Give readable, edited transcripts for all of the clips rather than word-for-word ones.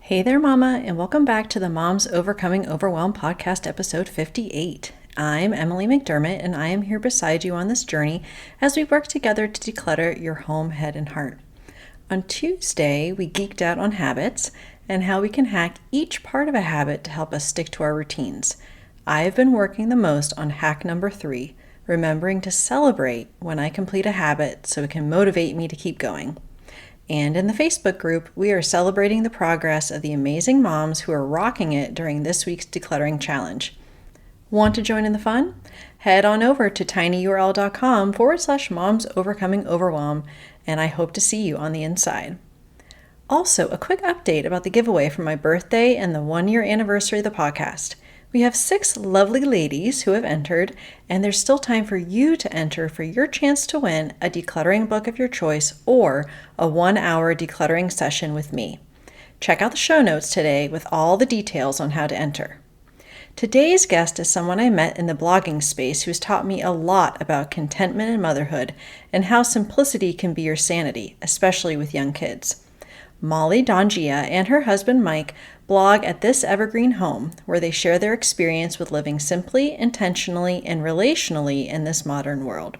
Hey there, Mama, and welcome back to the Moms Overcoming Overwhelm podcast, episode 58. I'm Emily McDermott, and I am here beside you on this journey as we work together to declutter your home, head, and heart. On Tuesday, we geeked out on habits and how we can hack each part of a habit to help us stick to our routines. I've been working the most on hack number 3, remembering to celebrate when I complete a habit so it can motivate me to keep going. And in the Facebook group, we are celebrating the progress of the amazing moms who are rocking it during this week's decluttering challenge. Want to join in the fun? Head on over to tinyurl.com/moms overcoming overwhelm, and I hope to see you on the inside. Also, a quick update about the giveaway for my birthday and the 1-year anniversary of the podcast. We have 6 lovely ladies who have entered, and there's still time for you to enter for your chance to win a decluttering book of your choice or a 1-hour decluttering session with me. Check out the show notes today with all the details on how to enter. Today's guest is someone I met in the blogging space who's taught me a lot about contentment and motherhood and how simplicity can be your sanity, especially with young kids. Mollie Donghia and her husband Mike blog at This Evergreen Home, where they share their experience with living simply, intentionally, and relationally in this modern world.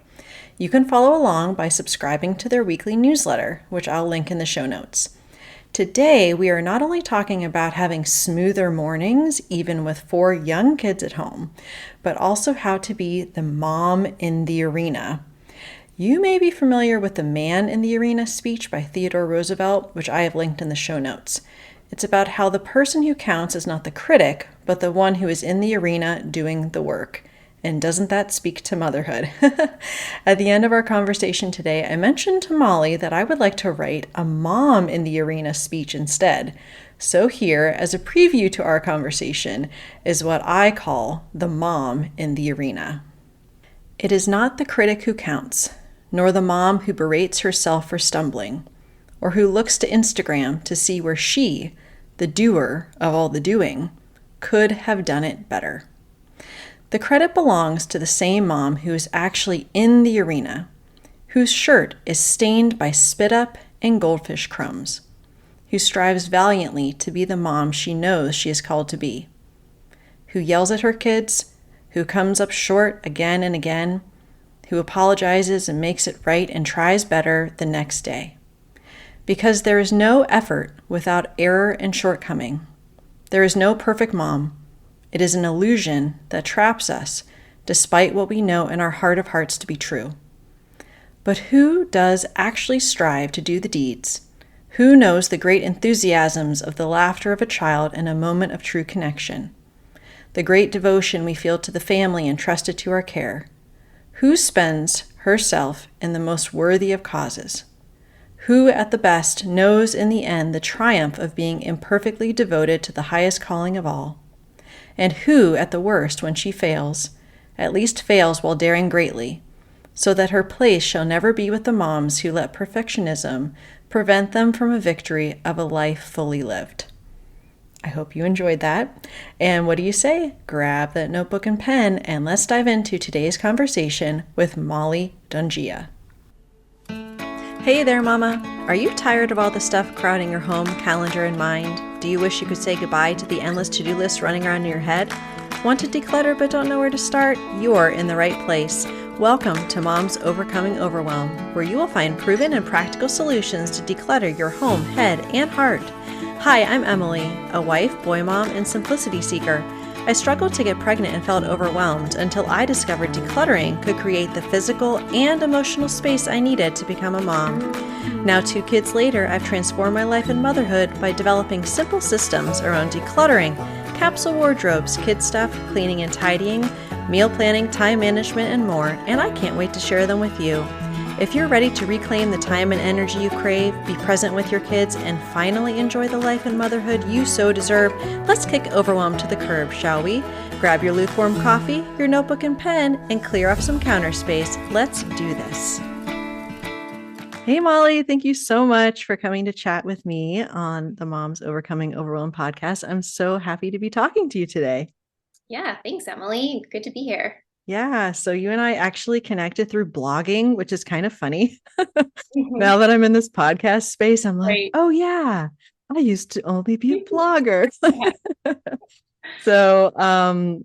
You can follow along by subscribing to their weekly newsletter, which I'll link in the show notes. Today, we are not only talking about having smoother mornings, even with 4 young kids at home, but also how to be the mom in the arena. You may be familiar with the Man in the Arena speech by Theodore Roosevelt, which I have linked in the show notes. It's about how the person who counts is not the critic, but the one who is in the arena doing the work. And doesn't that speak to motherhood? At the end of our conversation today, I mentioned to Mollie that I would like to write a Mom in the Arena speech instead. So here, as a preview to our conversation, is what I call the Mom in the Arena. It is not the critic who counts, nor the mom who berates herself for stumbling, or who looks to Instagram to see where she, the doer of all the doing, could have done it better. The credit belongs to the same mom who is actually in the arena, whose shirt is stained by spit up and goldfish crumbs, who strives valiantly to be the mom she knows she is called to be, who yells at her kids, who comes up short again and again, who apologizes and makes it right and tries better the next day. Because there is no effort without error and shortcoming. There is no perfect mom. It is an illusion that traps us, despite what we know in our heart of hearts to be true. But who does actually strive to do the deeds? Who knows the great enthusiasms of the laughter of a child in a moment of true connection? The great devotion we feel to the family entrusted to our care? Who spends herself in the most worthy of causes? Who at the best knows in the end the triumph of being imperfectly devoted to the highest calling of all? And who at the worst, when she fails, at least fails while daring greatly, so that her place shall never be with the moms who let perfectionism prevent them from a victory of a life fully lived? I hope you enjoyed that. And what do you say? Grab that notebook and pen and let's dive into today's conversation with Mollie Donghia. Hey there, Mama. Are you tired of all the stuff crowding your home, calendar, and mind? Do you wish you could say goodbye to the endless to-do list running around in your head? Want to declutter but don't know where to start? You're in the right place. Welcome to Moms Overcoming Overwhelm, where you will find proven and practical solutions to declutter your home, head, and heart. Hi, I'm Emily, a wife, boy mom, and simplicity seeker. I struggled to get pregnant and felt overwhelmed until I discovered decluttering could create the physical and emotional space I needed to become a mom. Now, 2 kids later, I've transformed my life in motherhood by developing simple systems around decluttering, capsule wardrobes, kid stuff, cleaning and tidying, meal planning, time management, and more, and I can't wait to share them with you. If you're ready to reclaim the time and energy you crave, be present with your kids, and finally enjoy the life and motherhood you so deserve, let's kick overwhelm to the curb, shall we? Grab your lukewarm coffee, your notebook and pen, and clear off some counter space. Let's do this. Hey, Mollie, thank you so much for coming to chat with me on the Moms Overcoming Overwhelm podcast. I'm so happy to be talking to you today. Yeah, thanks, Emily. Good to be here. Yeah, so you and I actually connected through blogging, which is kind of funny. Now that I'm in this podcast space, I'm like, Right. oh yeah, I used to only be a blogger. Yeah. So,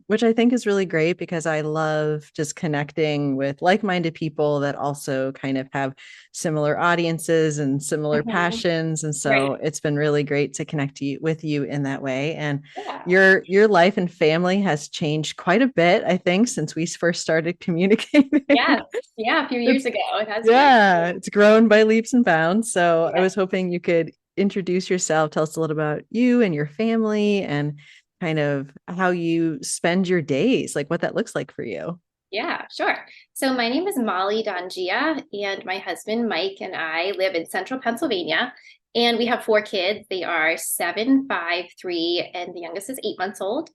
which I think is really great because I love just connecting with like-minded people that also kind of have similar audiences and similar Mhm. passions. And Right. so it's been really great to connect with you in that way. And Yeah. your life and family has changed quite a bit, I think, since we first started communicating. Yes. Yeah. A few years It's ago, it has changed. yeah, it's grown by leaps and bounds. So I Yeah. was hoping you could introduce yourself, tell us a little about you and your family and kind of how you spend your days, like what that looks like for you. Yeah, sure. So my name is Mollie Donghia, and my husband Mike and I live in central Pennsylvania. And we have four kids. They are 7, 5, 3, and the youngest is 8 months old.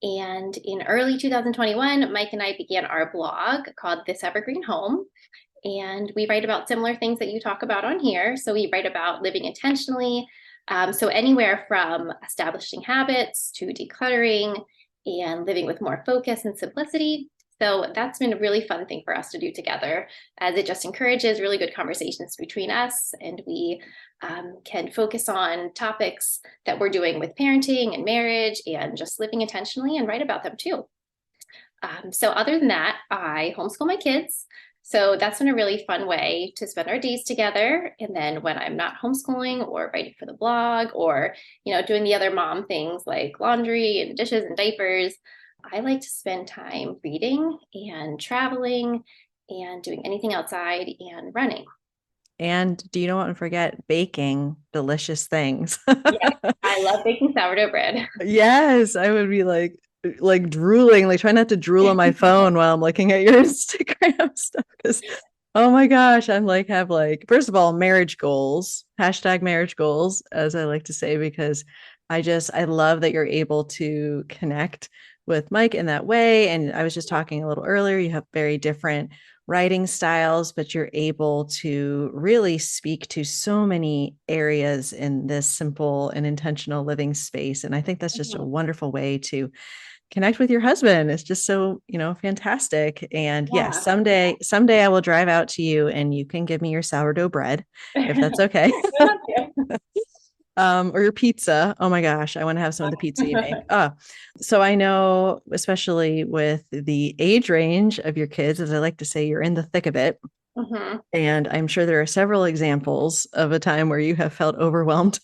And in early 2021, Mike and I began our blog called This Evergreen Home. And we write about similar things that you talk about on here. So we write about living intentionally. So anywhere from establishing habits to decluttering and living with more focus and simplicity. So that's been a really fun thing for us to do together, as it just encourages really good conversations between us, and we can focus on topics that we're doing with parenting and marriage and just living intentionally and write about them too. So other than that, I homeschool my kids. So that's been a really fun way to spend our days together. And then when I'm not homeschooling or writing for the blog or, doing the other mom things like laundry and dishes and diapers, I like to spend time reading and traveling and doing anything outside and running. And do you not want to forget baking delicious things? Yeah, I love baking sourdough bread. Yes, I would be like drooling, like try not to drool on my phone while I'm looking at your Instagram stuff. Because oh my gosh, I'm like have like first of all, marriage goals, hashtag marriage goals, as I like to say, because I love that you're able to connect with Mike in that way. And I was just talking a little earlier, you have very different writing styles, but you're able to really speak to so many areas in this simple and intentional living space. And I think that's just a Mhm. wonderful way to connect with your husband. It's just so, fantastic. And yes, Yeah. someday I will drive out to you and you can give me your sourdough bread if that's okay. I love you. Or your pizza. Oh my gosh, I want to have some of the pizza you make. So I know, especially with the age range of your kids, as I like to say, you're in the thick of it. Mhm. And I'm sure there are several examples of a time where you have felt overwhelmed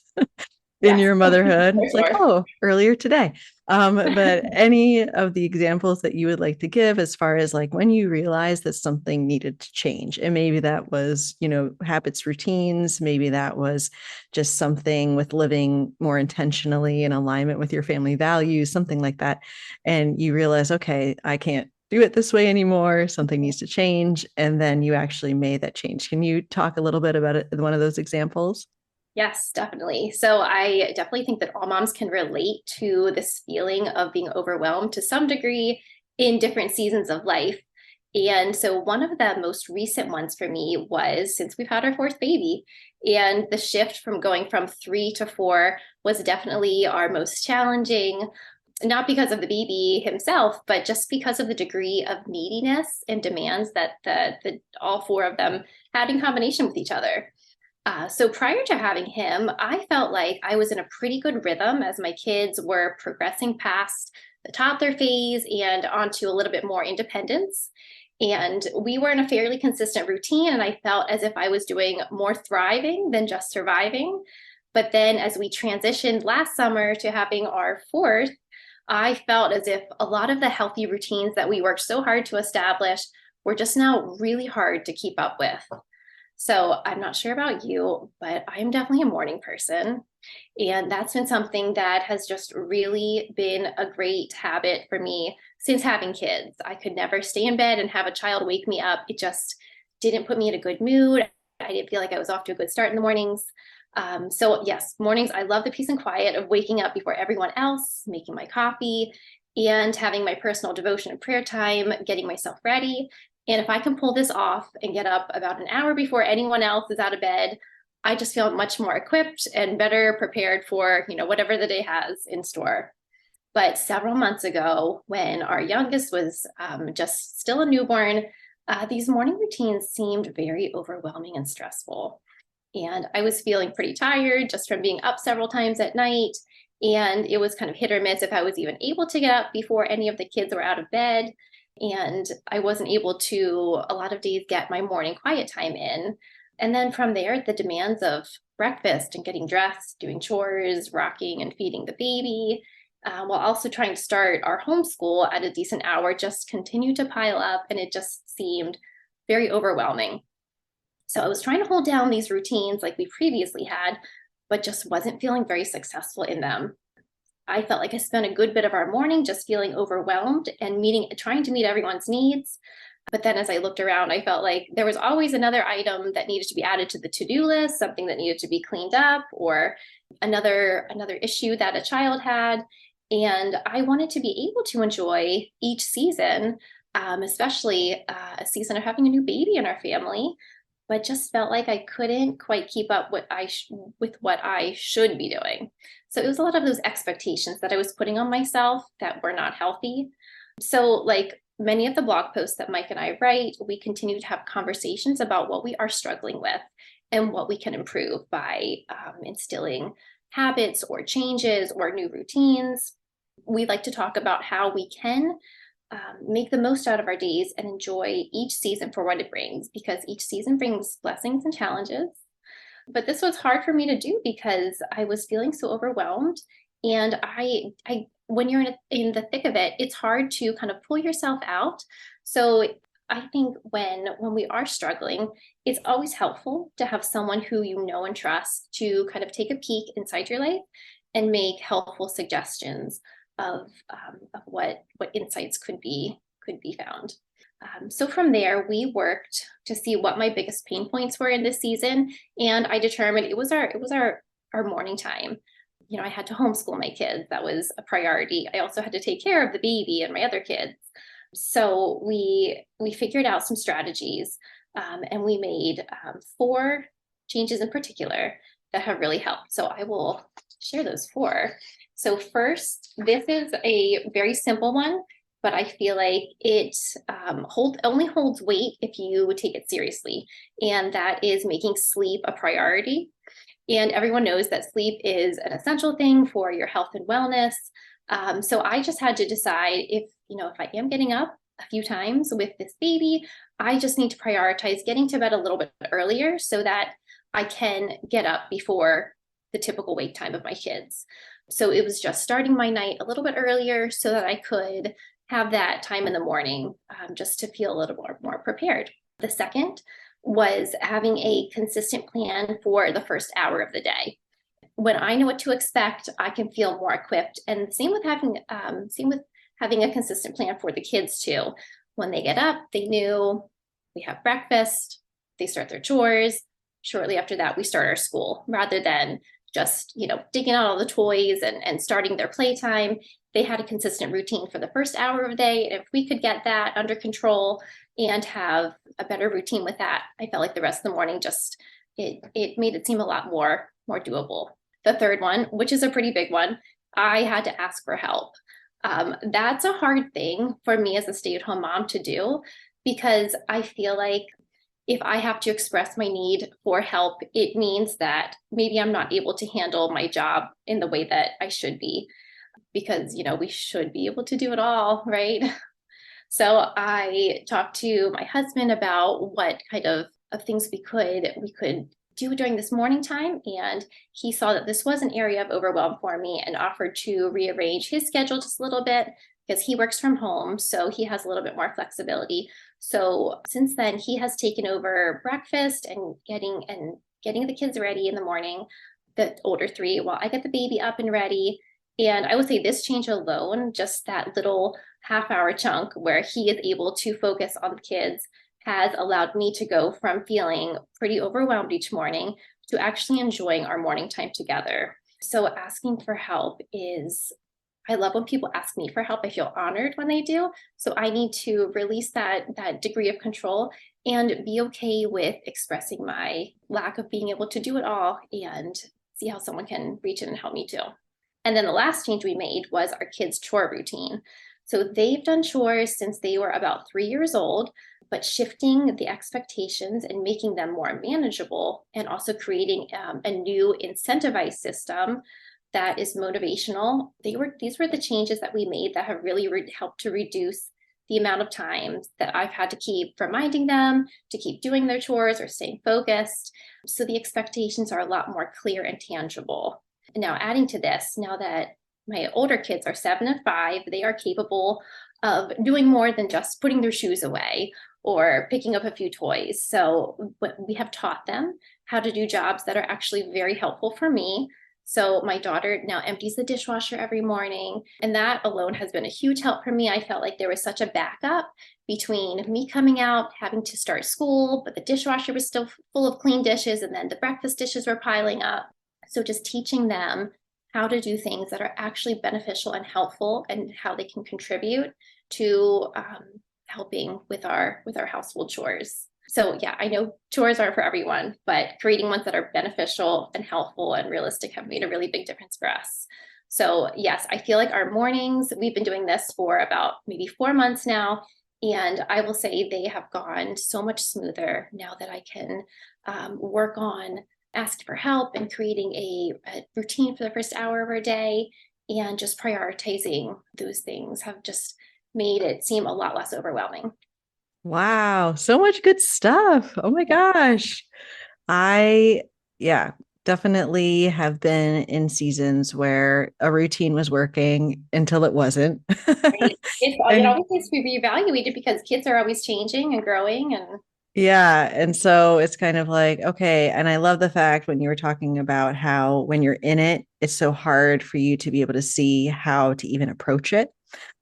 in Yes, your motherhood. for It's like, sure. oh, earlier today. But any of the examples that you would like to give as far as like when you realized that something needed to change, and maybe that was, habits, routines, maybe that was just something with living more intentionally in alignment with your family values, something like that. And you realize, okay, I can't do it this way anymore. Something needs to change. And then you actually made that change. Can you talk a little bit about it, one of those examples? Yes, definitely. So I definitely think that all moms can relate to this feeling of being overwhelmed to some degree in different seasons of life. And so one of the most recent ones for me was since we've had our fourth baby, and the shift from going from 3 to 4 was definitely our most challenging, not because of the baby himself, but just because of the degree of neediness and demands that the all four of them had in combination with each other. So prior to having him, I felt like I was in a pretty good rhythm as my kids were progressing past the toddler phase and onto a little bit more independence. And we were in a fairly consistent routine, and I felt as if I was doing more thriving than just surviving. But then as we transitioned last summer to having our fourth, I felt as if a lot of the healthy routines that we worked so hard to establish were just now really hard to keep up with. So I'm not sure about you, but I'm definitely a morning person. And that's been something that has just really been a great habit for me since having kids. I could never stay in bed and have a child wake me up. It just didn't put me in a good mood. I didn't feel like I was off to a good start in the mornings. So, yes, mornings, I love the peace and quiet of waking up before everyone else, making my coffee, and having my personal devotion and prayer time, getting myself ready. And if I can pull this off and get up about an hour before anyone else is out of bed, I just feel much more equipped and better prepared for, whatever the day has in store. But several months ago, when our youngest was just still a newborn, these morning routines seemed very overwhelming and stressful. And I was feeling pretty tired just from being up several times at night. And it was kind of hit or miss if I was even able to get up before any of the kids were out of bed. And I wasn't able to, a lot of days, get my morning quiet time in. And then from there, the demands of breakfast and getting dressed, doing chores, rocking and feeding the baby, while also trying to start our homeschool at a decent hour, just continued to pile up. And it just seemed very overwhelming. So I was trying to hold down these routines like we previously had, but just wasn't feeling very successful in them. I felt like I spent a good bit of our morning just feeling overwhelmed and trying to meet everyone's needs. But then as I looked around, I felt like there was always another item that needed to be added to the to-do list, something that needed to be cleaned up, or another issue that a child had. And I wanted to be able to enjoy each season, especially a season of having a new baby in our family, but just felt like I couldn't quite keep up with what I should be doing. So it was a lot of those expectations that I was putting on myself that were not healthy. So like many of the blog posts that Mike and I write, we continue to have conversations about what we are struggling with and what we can improve by instilling habits or changes or new routines. We like to talk about how we can make the most out of our days and enjoy each season for what it brings, because each season brings blessings and challenges. But this was hard for me to do because I was feeling so overwhelmed. And I when you're in the thick of it, it's hard to kind of pull yourself out. So I think when we are struggling, it's always helpful to have someone who you know and trust to kind of take a peek inside your life and make helpful suggestions of what insights could be found. So from there, we worked to see what my biggest pain points were in this season, and I determined it was our morning time. You know, I had to homeschool my kids. That was a priority. I also had to take care of the baby and my other kids. So we figured out some strategies, and we made 4 changes in particular that have really helped. So I will share those 4. So first, this is a very simple one, but I feel like it only holds weight if you take it seriously. And that is making sleep a priority. And everyone knows that sleep is an essential thing for your health and wellness. So I just had to decide if I am getting up a few times with this baby, I just need to prioritize getting to bed a little bit earlier so that I can get up before the typical wake time of my kids. So it was just starting my night a little bit earlier so that I could have that time in the morning just to feel a little more prepared. The second was having a consistent plan for the first hour of the day. When I know what to expect, I can feel more equipped. And same with having a consistent plan for the kids too. When they get up, they knew we have breakfast, they start their chores. Shortly after that, we start our school, rather than just, digging out all the toys and starting their playtime. They had a consistent routine for the first hour of the day. And if we could get that under control and have a better routine with that, I felt like the rest of the morning it made it seem a lot more doable. The third one, which is a pretty big one, I had to ask for help. That's a hard thing for me as a stay-at-home mom to do, because I feel like if I have to express my need for help, it means that maybe I'm not able to handle my job in the way that I should be, because, we should be able to do it all, right? So I talked to my husband about what kind of things we could do during this morning time. And he saw that this was an area of overwhelm for me and offered to rearrange his schedule just a little bit, because he works from home. So he has a little bit more flexibility. So since then, he has taken over breakfast and getting the kids ready in the morning, the older 3, while I get the baby up and ready. And I would say this change alone, just that little half-hour chunk where he is able to focus on the kids, has allowed me to go from feeling pretty overwhelmed each morning to actually enjoying our morning time together. So asking for help I love when people ask me for help. I feel honored when they do. So I need to release that degree of control and be okay with expressing my lack of being able to do it all, and see how someone can reach in and help me too. And then the last change we made was our kids' chore routine. So they've done chores since they were about 3 years old, but shifting the expectations and making them more manageable, and also creating a new incentivized system that is motivational. These were the changes that we made that have really helped to reduce the amount of time that I've had to keep reminding them to keep doing their chores or staying focused. So the expectations are a lot more clear and tangible. And now adding to this, now that my older kids are 7 and 5, they are capable of doing more than just putting their shoes away or picking up a few toys. So we have taught them how to do jobs that are actually very helpful for me. So my daughter now empties the dishwasher every morning, and that alone has been a huge help for me. I felt like there was such a backup between me coming out, having to start school, but the dishwasher was still full of clean dishes, and then the breakfast dishes were piling up. So just teaching them how to do things that are actually beneficial and helpful, and how they can contribute to helping with our household chores. So yeah, I know chores aren't for everyone, but creating ones that are beneficial and helpful and realistic have made a really big difference for us. So yes, I feel like our mornings, we've been doing this for about maybe 4 months now, and I will say they have gone so much smoother now that I can work on asking for help and creating a routine for the first hour of our day, and just prioritizing those things have just made it seem a lot less overwhelming. Wow, so much good stuff. Oh my gosh. I, yeah, definitely have been in seasons where a routine was working until it wasn't. Right. It And always needs to be reevaluated because kids are always changing and growing. And yeah. And so it's kind of like, okay. And I love the fact when you were talking about how when you're in it, it's so hard for you to be able to see how to even approach it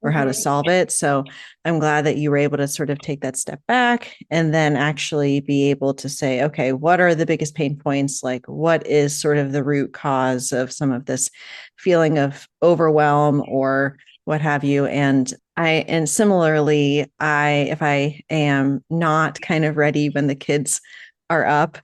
or how to Mhm. solve it. So I'm glad that you were able to sort of take that step back and then actually be able to say, okay, what are the biggest pain points? Like, what is sort of the root cause of some of this feeling of overwhelm or what have you? And similarly, if I am not kind of ready when the kids are up,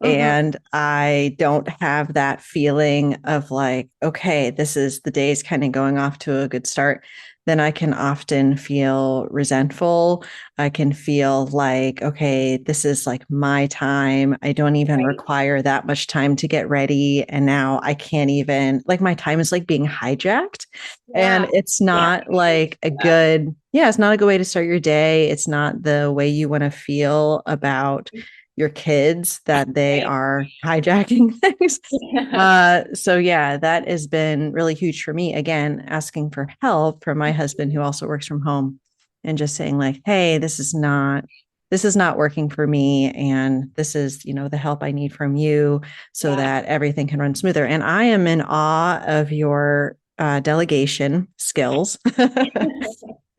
Mhm. and I don't have that feeling of like, okay, this is the day's kind of going off to a good start, then I can often feel resentful. I can feel like, okay, this is like my time. I don't even Right. require that much time to get ready. And now I can't even, like, my time is like being hijacked. Yeah. And it's Yeah. not like a good, yeah, it's not a good way to start your day. It's not the way you want to feel about your kids that they Right. are hijacking things. Yeah. So yeah, that has been really huge for me. Again, asking for help from my husband who also works from home and just saying like, hey, this is not working for me. And this is, the help I need from you so Yeah. that everything can run smoother. And I am in awe of your delegation skills.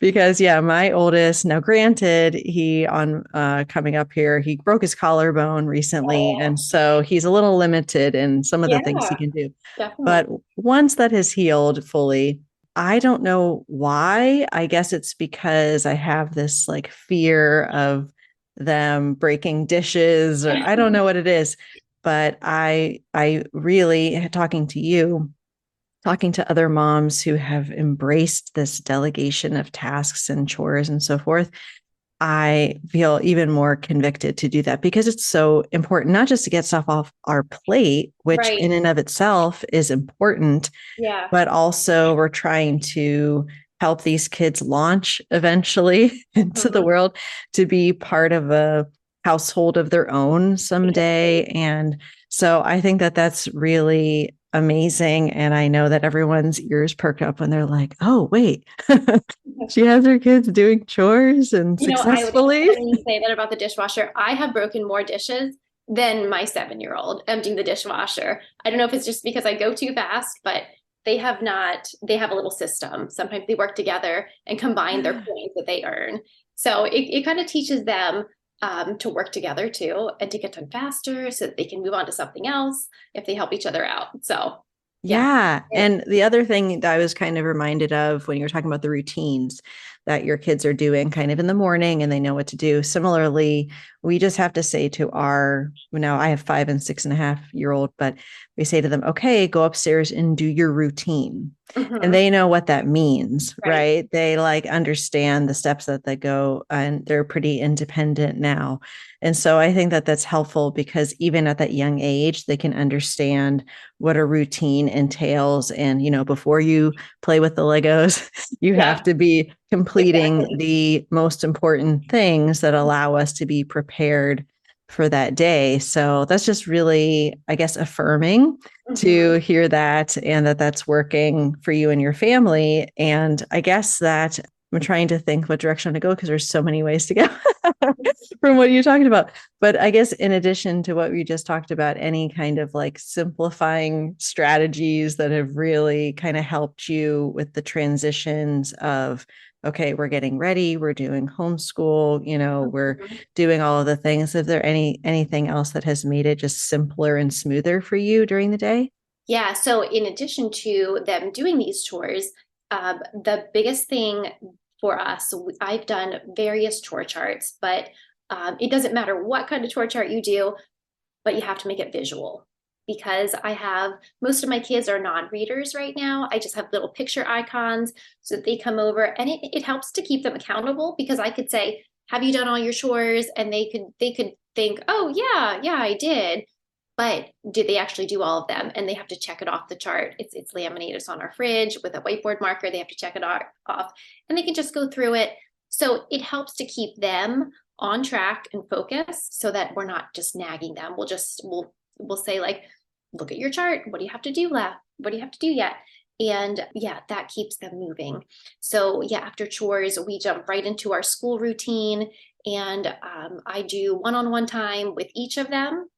Because yeah, my oldest, now granted, he on coming up here, he broke his collarbone recently. And Oh, so he's a little limited in some of the things he yeah, can do. definitely. But once that has healed fully, I don't know why. I guess it's because I have this like fear of them breaking dishes, or I don't know what it is. But I really talking to you, talking to other moms who have embraced this delegation of tasks and chores and so forth, I feel even more convicted to do that because it's so important, not just to get stuff off our plate, which Right. in and of itself is important, Yeah. but also we're trying to help these kids launch eventually into the Mhm. world to be part of a household of their own someday. Exactly. And so I think that that's really amazing. And I know that everyone's ears perk up when they're like, oh, wait, she has her kids doing chores and I would successfully. definitely say that about the dishwasher. I have broken more dishes than my 7-year-old emptying the dishwasher. I don't know if it's just because I go too fast, but they have not, they have a little system. Sometimes they work together and combine their points that they earn. So it kind of teaches them to work together too and to get done faster so that they can move on to something else if they help each other out. So yeah. Yeah. And the other thing that I was kind of reminded of when you were talking about the routines that your kids are doing kind of in the morning and they know what to do. Similarly, we just have to say to now I have 5 and 6.5 year old, but we say to them, okay, go upstairs and do your routine. And they know what that means, right? They like understand the steps that they go, and they're pretty independent now. And so I think that that's helpful because even at that young age, they can understand what a routine entails. And, before you play with the Legos, you have to be completing the most important things that allow us to be prepared for that day. So that's just really, I guess, affirming to hear that, and that's working for you and your family. And I guess that I'm trying to think what direction to go because there's so many ways to go from what you're talking about. But I guess in addition to what we just talked about, any kind of like simplifying strategies that have really kind of helped you with the transitions of, okay, we're getting ready, we're doing homeschool, we're doing all of the things. Is there anything else that has made it just simpler and smoother for you during the day? Yeah. So in addition to them doing these chores, the biggest thing for us, I've done various chore charts, but it doesn't matter what kind of chore chart you do, but you have to make it visual. Because most of my kids are non-readers right now. I just have little picture icons so that they come over, and it helps to keep them accountable, because I could say, have you done all your chores? And they could think, oh yeah, I did. But did they actually do all of them? And they have to check it off the chart. It's laminated. It's on our fridge with a whiteboard marker. They have to check it off, and they can just go through it. So it helps to keep them on track and focused, so that we're not just nagging them. We'll say, like, look at your chart. What do you have to do left? What do you have to do yet? And yeah, that keeps them moving. So yeah, after chores, we jump right into our school routine, and I do one-on-one time with each of them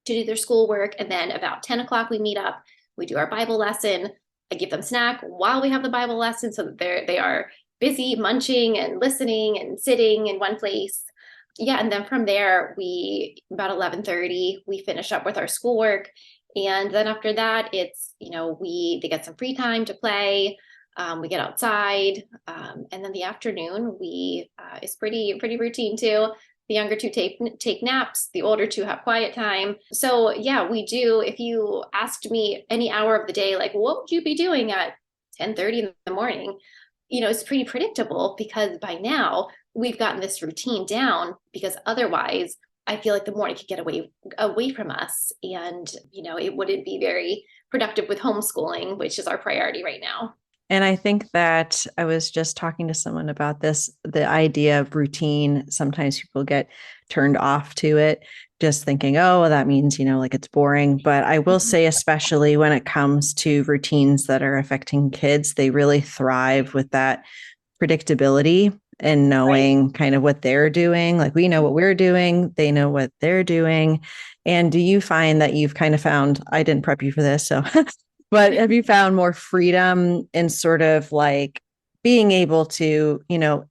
to do their schoolwork. And then about 10 o'clock, we meet up, we do our Bible lesson. I give them snack while we have the Bible lesson, so that they are busy munching and listening and sitting in one place. Yeah, and then from there, about 11:30, we finish up with our schoolwork. And then after that, it's, they get some free time to play. We get outside. And then the afternoon, is pretty routine too. The younger two take naps. The older two have quiet time. So yeah, we do. If you asked me any hour of the day, like, what would you be doing at 10:30 in the morning? It's pretty predictable, because by now we've gotten this routine down, because otherwise I feel like the morning could get away from us, and it wouldn't be very productive with homeschooling, which is our priority right now. And I think that I was just talking to someone about this, the idea of routine. Sometimes people get turned off to it, just thinking, oh, well, that means, like it's boring. But I will say, especially when it comes to routines that are affecting kids, they really thrive with that predictability and knowing kind of what they're doing. Like, we know what we're doing, they know what they're doing. And do you find that you've kind of found, I didn't prep you for this, so but have you found more freedom in sort of like being able to,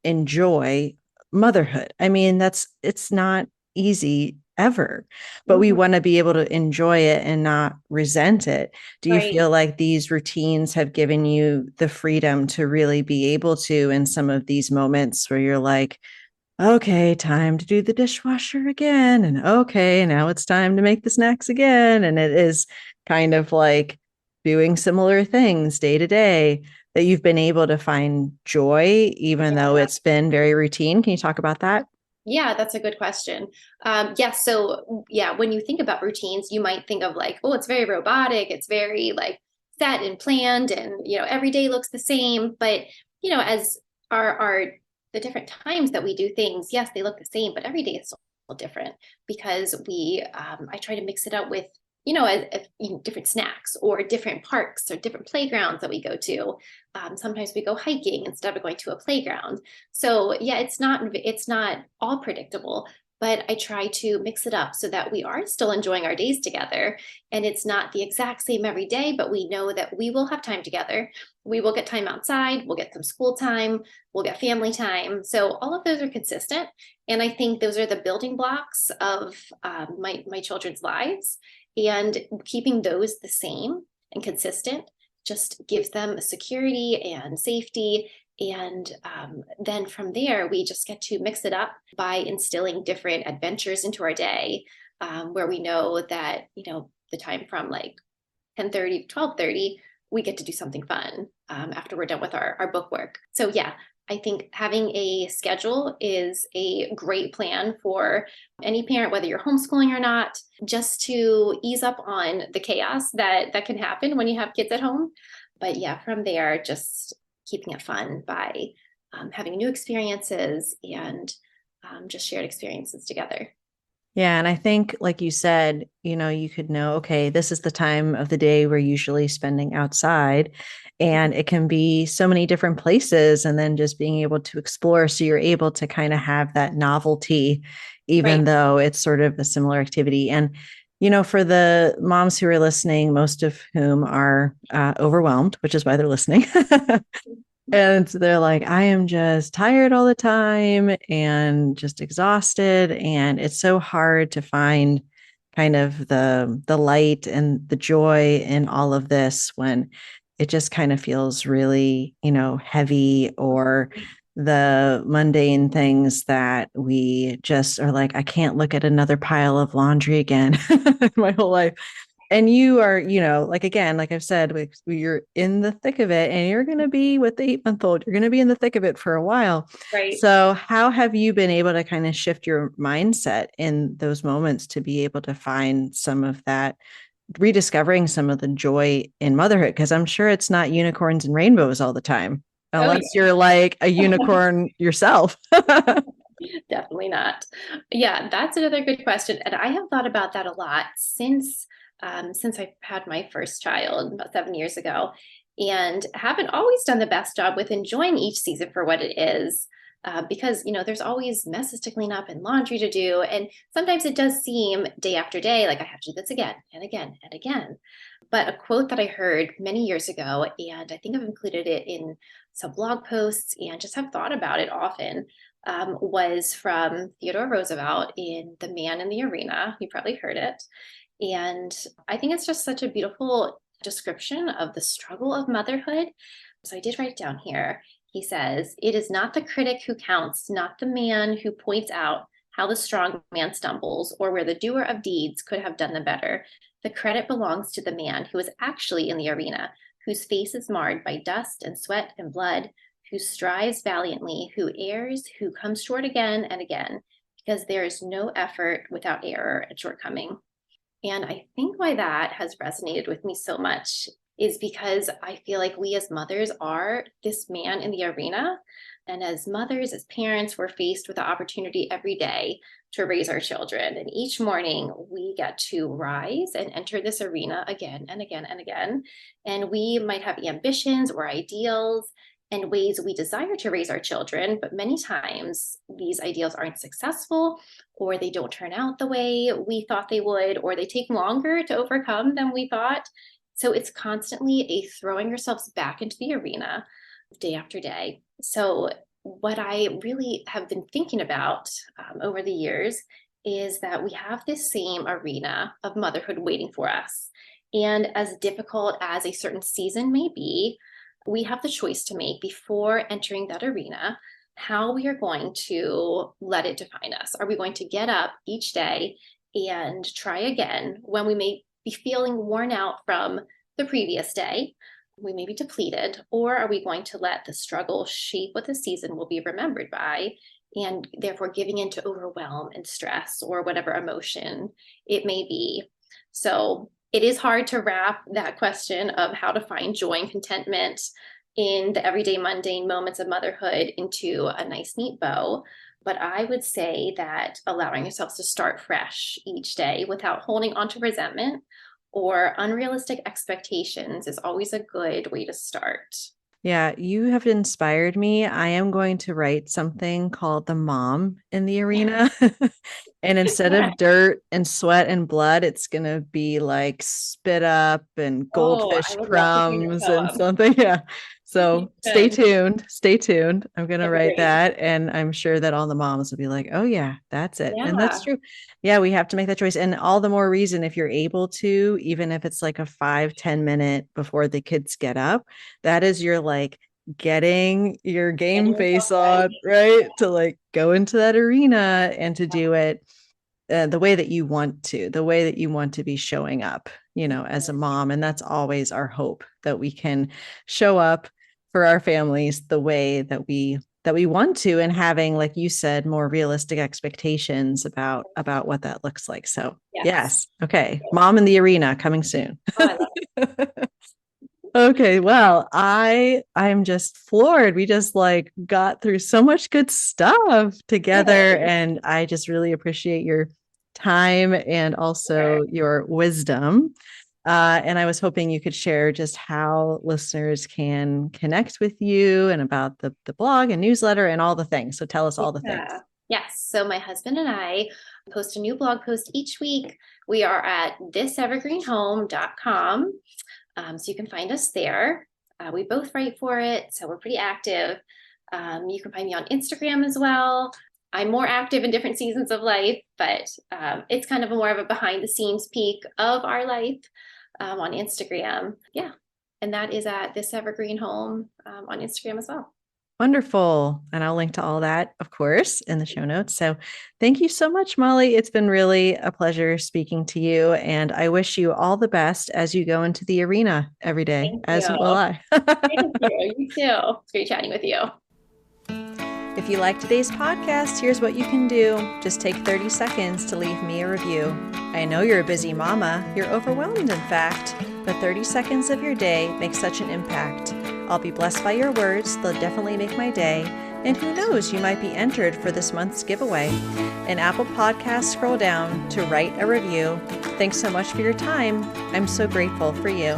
enjoy motherhood? I mean, it's not easy ever, but we want to be able to enjoy it and not resent it. Do you feel like these routines have given you the freedom to really be able to, in some of these moments where you're like, okay, time to do the dishwasher again, and okay, now it's time to make the snacks again, and it is kind of like doing similar things day to day, that you've been able to find joy, even though it's been very routine? Can you talk about that? Yeah, that's a good question. So yeah, when you think about routines, you might think of like, oh, it's very robotic. It's very like set and planned, and every day looks the same. But as our the different times that we do things, yes, they look the same, but every day is still different, because I try to mix it up with different snacks, or different parks, or different playgrounds that we go to. Sometimes we go hiking instead of going to a playground. So yeah, it's not all predictable, but I try to mix it up so that we are still enjoying our days together. And it's not the exact same every day, but we know that we will have time together. We will get time outside. We'll get some school time. We'll get family time. So all of those are consistent. And I think those are the building blocks of my children's lives. And keeping those the same and consistent just gives them a security and safety, And then from there, we just get to mix it up by instilling different adventures into our day, where we know that, the time from like 10:30 to 12:30, we get to do something fun after we're done with our book work. So yeah, I think having a schedule is a great plan for any parent, whether you're homeschooling or not, just to ease up on the chaos that can happen when you have kids at home. But yeah, from there, just keeping it fun by having new experiences and just shared experiences together. Yeah. And I think, like you said, you could know, okay, this is the time of the day we're usually spending outside. And it can be so many different places. And then just being able to explore. So you're able to kind of have that novelty, even Right. though it's sort of a similar activity. And, for the moms who are listening, most of whom are overwhelmed, which is why they're listening. And they're like, I am just tired all the time and just exhausted. And it's so hard to find kind of the light and the joy in all of this when it just kind of feels really, heavy, or the mundane things that we just are like, I can't look at another pile of laundry again in my whole life. And you are, like, again, like I've said, you're in the thick of it, and you're going to be with the 8-month-old, you're going to be in the thick of it for a while. Right. So how have you been able to kind of shift your mindset in those moments to be able to find some of that, rediscovering some of the joy in motherhood? Because I'm sure it's not unicorns and rainbows all the time, Oh, unless you're like a unicorn yourself. definitely not. Yeah, that's another good question. And I have thought about that a lot since I had my first child about 7 years ago, and haven't always done the best job with enjoying each season for what it is. Because there's always messes to clean up and laundry to do, and sometimes it does seem day after day like I have to do this again and again and again. But a quote that I heard many years ago, and I think I've included it in some blog posts and just have thought about it often, was from Theodore Roosevelt in The Man in the Arena. You probably heard it. And I think it's just such a beautiful description of the struggle of motherhood. So I did write it down here. He says, "It is not the critic who counts, not the man who points out how the strong man stumbles or where the doer of deeds could have done them better. The credit belongs to the man who is actually in the arena, whose face is marred by dust and sweat and blood, who strives valiantly, who errs, who comes short again and again, because there is no effort without error and shortcoming." And I think why that has resonated with me so much is because I feel like we as mothers are this man in the arena. And as mothers, as parents, we're faced with the opportunity every day to raise our children. And each morning we get to rise and enter this arena again and again and again. And we might have ambitions or ideals and ways we desire to raise our children, but many times these ideals aren't successful, or they don't turn out the way we thought they would, or they take longer to overcome than we thought. So it's constantly a throwing yourselves back into the arena day after day. So what I really have been thinking about over the years is that we have this same arena of motherhood waiting for us. And as difficult as a certain season may be, we have the choice to make before entering that arena how we are going to let it define us. Are we going to get up each day and try again when we may be feeling worn out from the previous day? We may be depleted, or are we going to let the struggle shape what the season will be remembered by, and therefore giving in to overwhelm and stress or whatever emotion it may be? So it is hard to wrap that question of how to find joy and contentment in the everyday mundane moments of motherhood into a nice, neat bow. But I would say that allowing yourselves to start fresh each day without holding on to resentment or unrealistic expectations is always a good way to start. Yeah, you have inspired me. I am going to write something called The Mom in the Arena. And instead Yeah. of dirt and sweat and blood, it's going to be like spit up and Oh, I goldfish would love to hear your crumbs and poem. something. Yeah. So stay Good. tuned. Stay tuned. I'm going to That'd be write great. that. And I'm sure that all the moms will be like, oh, yeah, that's it. And that's Yeah. true. Yeah, we have to make that choice. And all the more reason if you're able to, even if it's like a 5-10 minute before the kids get up, that is your like getting your game Getting yourself face on, ready. right? To like go into that arena and to do it the way that you want to, the way that you want to be showing up, as a mom. And that's always our hope, that we can show up for our families the way that we want to, and having, like you said, more realistic expectations about what that looks like. So Yes. yes. Okay. Mom in the arena coming soon. Oh, I love Okay, well, I'm just floored. We just like got through so much good stuff together, it. and I just really appreciate your time and Sure. also your wisdom. And I was hoping you could share just how listeners can connect with you and about the blog and newsletter and all the things. So tell us all the things. Yeah. Yes. So my husband and I post a new blog post each week. We are at thisevergreenhome.com. So you can find us there. We both write for it, so we're pretty active. You can find me on Instagram as well. I'm more active in different seasons of life, but it's kind of more of a behind the scenes peek of our life on Instagram. Yeah. And that is at This Evergreen Home on Instagram as well. Wonderful. And I'll link to all that, of course, in the show notes. So thank you so much, Mollie. It's been really a pleasure speaking to you. And I wish you all the best as you go into the arena every day, Thank as you. will I. Thank you. You too. It's great chatting with you. If you like today's podcast, here's what you can do. Just take 30 seconds to leave me a review. I know you're a busy mama. You're overwhelmed, in fact, but 30 seconds of your day makes such an impact. I'll be blessed by your words. They'll definitely make my day. And who knows, you might be entered for this month's giveaway. In Apple Podcasts, scroll down to write a review. Thanks so much for your time. I'm so grateful for you.